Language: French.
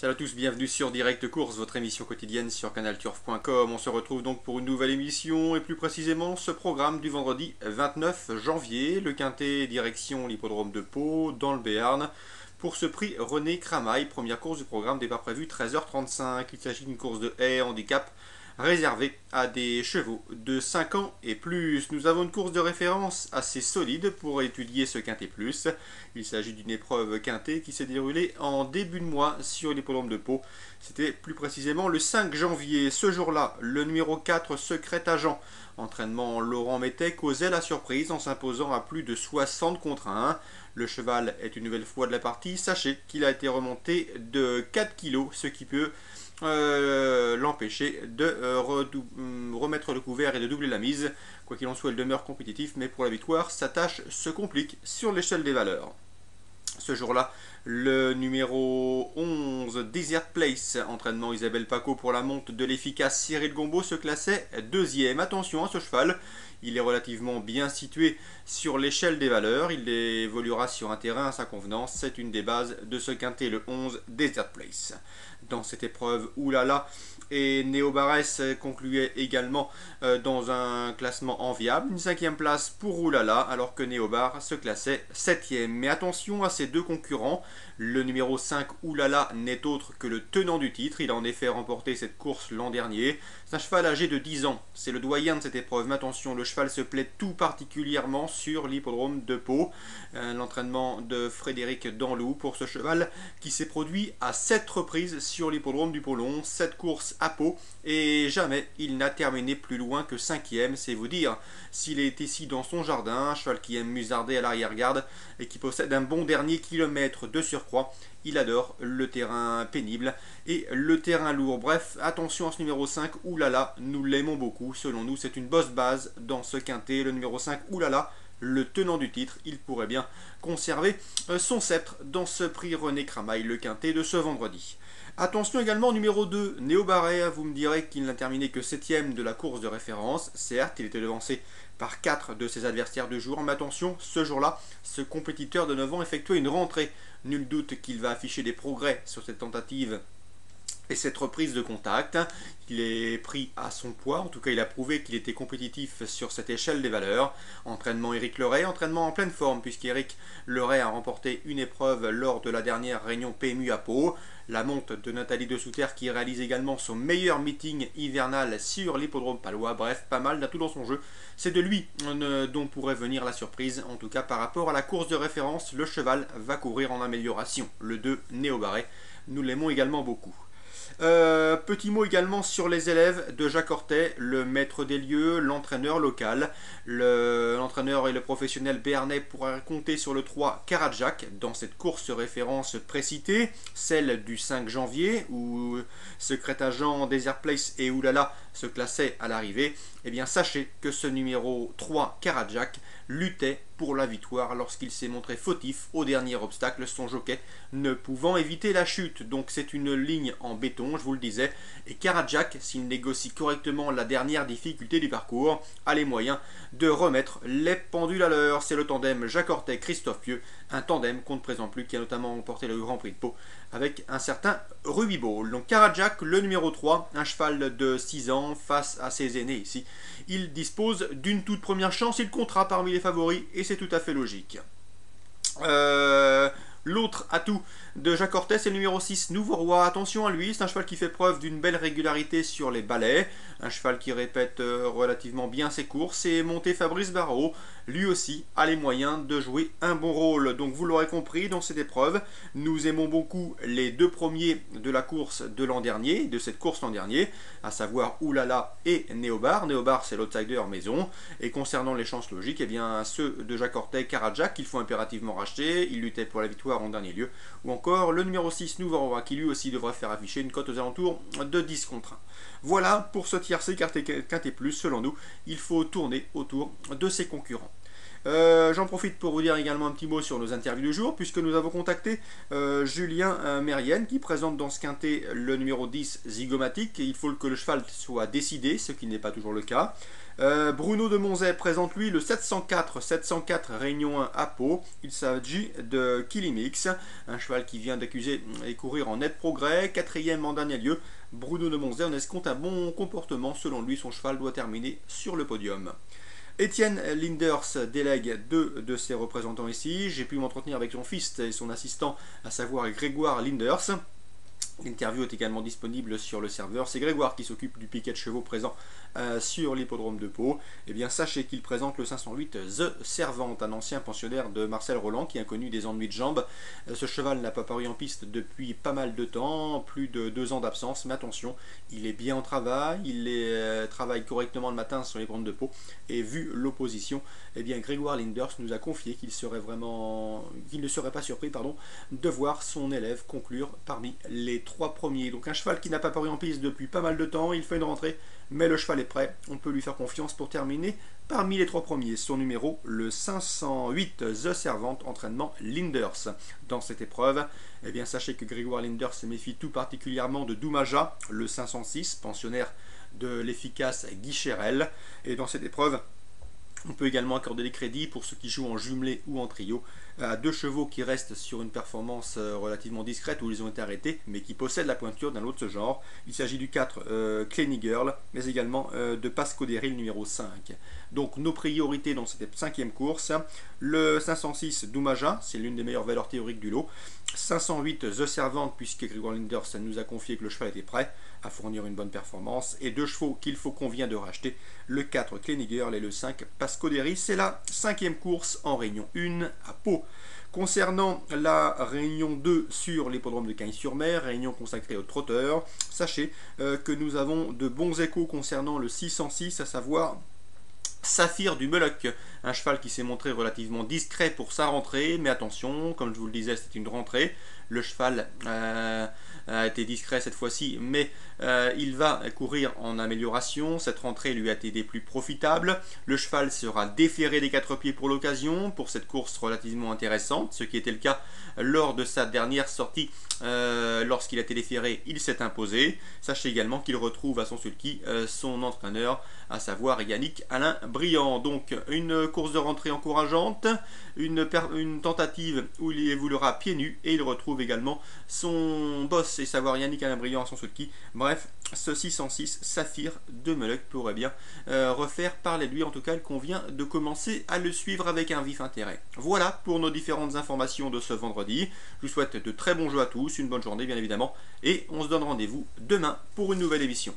Salut à tous, bienvenue sur Direct Course, votre émission quotidienne sur canalturf.com. On se retrouve donc pour une nouvelle émission et plus précisément ce programme du vendredi 29 janvier, le quintet direction l'hippodrome de Pau dans le Béarn. Pour ce prix René Cramail, première course du programme, départ prévu 13h35. Il s'agit d'une course de haie handicap réservée à des chevaux de 5 ans et plus. Nous avons une course de référence assez solide pour étudier ce quintet plus. Il s'agit d'une épreuve quintet qui s'est déroulée en début de mois sur l'hippodrome de Pau. C'était plus précisément le 5 janvier. Ce jour-là, le numéro 4, Secret Agent, entraînement Laurent Mettet, causait la surprise en s'imposant à plus de 60 contre 1. Le cheval est une nouvelle fois de la partie. Sachez qu'il a été remonté de 4 kg, ce qui peut l'empêcher de remettre le couvert et de doubler la mise. Quoi qu'il en soit, il demeure compétitif, mais pour la victoire, sa tâche se complique sur l'échelle des valeurs. Ce jour-là, le numéro 11, Desert Place, entraînement Isabelle Paco pour la monte de l'efficace Cyril Gombeau, se classait deuxième. Attention à ce cheval, il est relativement bien situé sur l'échelle des valeurs, il évoluera sur un terrain à sa convenance, c'est une des bases de ce quintet, le 11, Desert Place. Dans cette épreuve, oulala, et Néo Barès concluait également dans un classement enviable, une 5e place pour Oulala, alors que Néobar se classait 7e. Mais attention à ces deux concurrents, le numéro 5 Oulala n'est autre que le tenant du titre, il a en effet remporté cette course l'an dernier. C'est un cheval âgé de 10 ans, c'est le doyen de cette épreuve, mais attention, le cheval se plaît tout particulièrement sur l'hippodrome de Pau. L'entraînement de Frédéric Danlou pour ce cheval qui s'est produit à 7 reprises sur l'hippodrome du Pôlon, 7 courses à Pau, et jamais il n'a terminé plus loin que 5e, c'est vous dire s'il est ici dans son jardin, un cheval qui aime musarder à l'arrière-garde et qui possède un bon dernier kilomètre de surcroît. Il adore le terrain pénible et le terrain lourd. Bref, attention à ce numéro 5, oulala, nous l'aimons beaucoup, selon nous c'est une bosse base dans ce quintet, le numéro 5, oulala, le tenant du titre, il pourrait bien conserver son sceptre dans ce prix René Cramail, le quintet de ce vendredi. Attention également au numéro 2, Néo Barret, vous me direz qu'il n'a terminé que 7e de la course de référence. Certes, il était devancé par 4 de ses adversaires de jour, mais attention, ce jour-là, ce compétiteur de 9 ans effectuait une rentrée. Nul doute qu'il va afficher des progrès sur cette tentative et cette reprise de contact. Il est pris à son poids, en tout cas il a prouvé qu'il était compétitif sur cette échelle des valeurs. Entraînement Éric Leray, entraînement en pleine forme puisqu'Éric Leray a remporté une épreuve lors de la dernière réunion PMU à Pau. La monte de Nathalie de Souter qui réalise également son meilleur meeting hivernal sur l'hippodrome palois. Bref, pas mal d'atouts dans son jeu. C'est de lui dont pourrait venir la surprise. En tout cas par rapport à la course de référence, le cheval va courir en amélioration. Le 2, Néo Barret, nous l'aimons également beaucoup. Petit mot également sur les élèves de Jacques Ortet, le maître des lieux, l'entraîneur local. L'entraîneur et le professionnel béarnais pourraient compter sur le 3 Karadjak dans cette course référence précitée, celle du 5 janvier où Secret Agent, Desert Place et Oulala se classaient à l'arrivée. Eh bien sachez que ce numéro 3 Karadjak luttait pour la victoire lorsqu'il s'est montré fautif au dernier obstacle, son jockey ne pouvant éviter la chute. Donc c'est une ligne en béton, je vous le disais, et Karadjak, s'il négocie correctement la dernière difficulté du parcours, a les moyens de remettre les pendules à l'heure. C'est le tandem Jacques Ortet, Christophe Pieux, un tandem qu'on ne présente plus, qui a notamment remporté le Grand Prix de Pau avec un certain Ruby Ball. Donc Karadjak, le numéro 3, un cheval de 6 ans face à ses aînés ici. Il dispose d'une toute première chance, il comptera parmi les favoris et c'est tout à fait logique. L'autre atout de Jacques Ortet, c'est le numéro 6, Nouveau Roi. Attention à lui, c'est un cheval qui fait preuve d'une belle régularité sur les balais. Un cheval qui répète relativement bien ses courses. Et monté Fabrice Barrault, lui aussi, a les moyens de jouer un bon rôle. Donc vous l'aurez compris, dans cette épreuve, nous aimons beaucoup les deux premiers de la course de l'an dernier, de cette course l'an dernier, à savoir Oulala et Néobar. Néobar, c'est l'outsider maison. Et concernant les chances logiques, eh bien ceux de Jacques Ortet, Karadjak, qu'il faut impérativement racheter. Il luttait pour la victoire en dernier lieu, ou encore le numéro 6 Nouveau Roi qui lui aussi devrait faire afficher une cote aux alentours de 10 contre 1. Voilà pour ce tiercé quintet plus, selon nous, il faut tourner autour de ses concurrents. J'en profite pour vous dire également un petit mot sur nos interviews du jour, puisque nous avons contacté Julien Mérienne, qui présente dans ce quintet le numéro 10 Zygomatique, et il faut que le cheval soit décidé, ce qui n'est pas toujours le cas. Bruno de Monzet présente lui le 704 Réunion 1 à Pau. Il s'agit de Kilimix, un cheval qui vient d'accuser et courir en net progrès, quatrième en dernier lieu. Bruno de Monzet en escompte un bon comportement, selon lui son cheval doit terminer sur le podium. Étienne Linders délègue deux de ses représentants ici. J'ai pu m'entretenir avec son fils et son assistant, à savoir Grégoire Linders. L'interview est également disponible sur le serveur. C'est Grégoire qui s'occupe du piquet de chevaux présent sur l'hippodrome de Pau. Eh bien, sachez qu'il présente le 508 The Servante, un ancien pensionnaire de Marcel Roland qui a connu des ennuis de jambes. Ce cheval n'a pas paru en piste depuis pas mal de temps, plus de 2 ans d'absence, mais attention, il est bien en travail, il travaille correctement le matin sur les bandes de Pau, et vu l'opposition, eh bien, Grégoire Linders nous a confié qu'il ne serait pas surpris de voir son élève conclure parmi les 3 premiers. Donc un cheval qui n'a pas paru en piste depuis pas mal de temps, il fait une rentrée, mais le cheval est prêt, on peut lui faire confiance pour terminer parmi les 3 premiers. Son numéro, le 508 The Servante, entraînement Linders. Dans cette épreuve, eh bien, sachez que Grégoire Linders se méfie tout particulièrement de Doumaja, le 506, pensionnaire de l'efficace Guy Chérel. Et dans cette épreuve, on peut également accorder des crédits pour ceux qui jouent en jumelé ou en trio à 2 chevaux qui restent sur une performance relativement discrète où ils ont été arrêtés, mais qui possèdent la pointure d'un autre genre. Il s'agit du 4 Clenny Girl, mais également de Pasco Derry, numéro 5. Donc nos priorités dans cette 5e course, le 506 Doumaja, c'est l'une des meilleures valeurs théoriques du lot. 508 The Servante, puisque Grégoire Linders nous a confié que le cheval était prêt à fournir une bonne performance, et 2 chevaux qu'on vient de racheter, le 4 Clenny Girl et le 5 Pasco Derry. C'est la 5e course en Réunion 1 à Pau. Concernant la Réunion 2 sur l'hippodrome de Cagnes-sur-Mer, réunion consacrée aux trotteurs, sachez que nous avons de bons échos concernant le 606, à savoir Saphir du Meloc, un cheval qui s'est montré relativement discret pour sa rentrée, mais attention, comme je vous le disais, c'est une rentrée. Le cheval a été discret cette fois-ci, mais il va courir en amélioration. Cette rentrée lui a été des plus profitables. Le cheval sera déféré des 4 pieds pour l'occasion, pour cette course relativement intéressante, ce qui était le cas lors de sa dernière sortie. Lorsqu'il a été déféré, il s'est imposé. Sachez également qu'il retrouve à son sulky son entraîneur, à savoir Yannick Alain Briand. Donc une course de rentrée encourageante, une tentative où il évoluera pieds nus, et il retrouve également son boss, et savoir Yannick Alain Briand à son sulky. Bref, ce 606 Saphir de Meloc pourrait bien refaire parler de lui. En tout cas, il convient de commencer à le suivre avec un vif intérêt. Voilà pour nos différentes informations de ce vendredi. Je vous souhaite de très bons jeux à tous, une bonne journée bien évidemment, et on se donne rendez-vous demain pour une nouvelle émission.